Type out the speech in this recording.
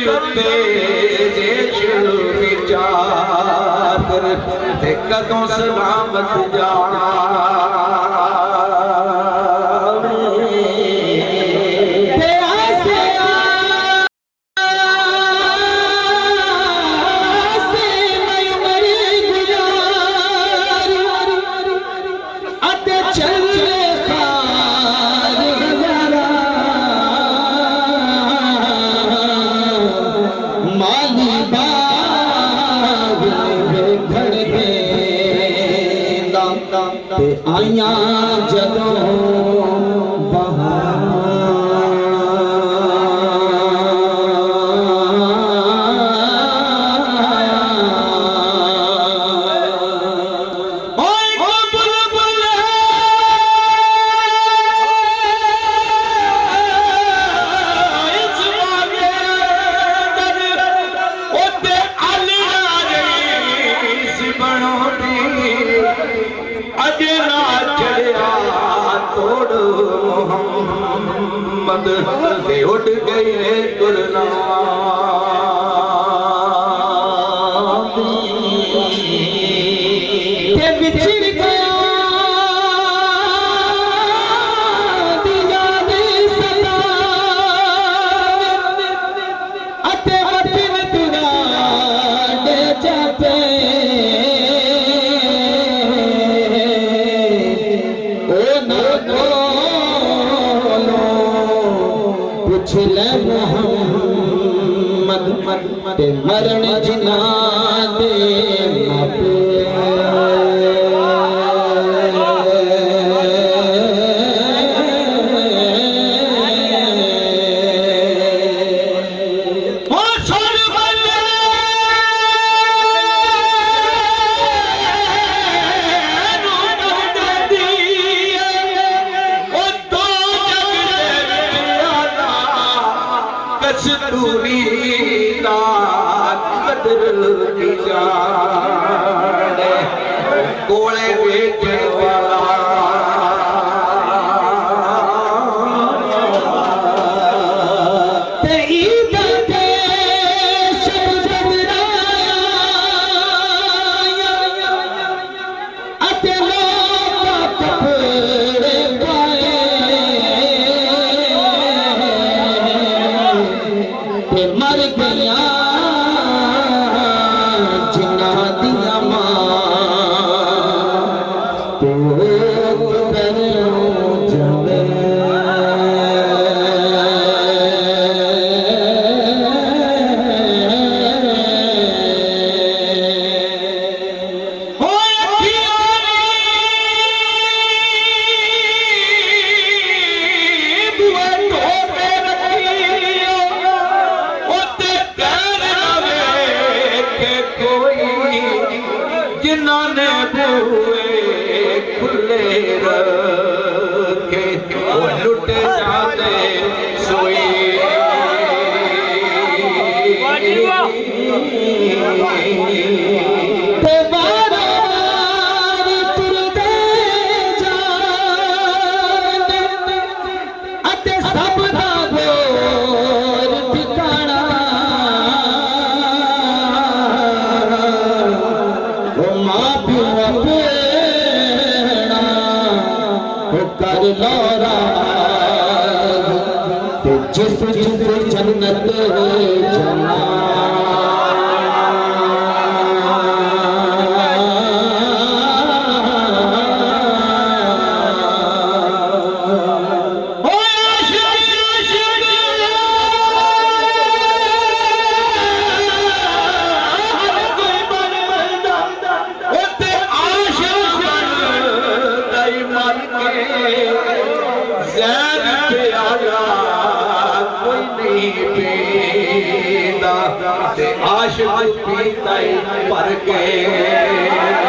उत्ते जे शुरू विचार ते कदों सलामत जाना आया जदों दे उठ गए गुरना ते बिछड़ गया दिया दे सदा अते अतिन तुरा दे जाते ओ ना छले मोहम्मद ते मरण जिना दे मापे कस्तूरी दा कदर की जाने कोले बेटे वाला ते ईद के शब्द राया अते लोग कपड़े पाए मर गया जिना दिया मां तो जले जिन्होंने बुए खुले रखे वो लुट जाते सोई कर लौरा जिस जिस जन्नत जना आशिक पीता पर के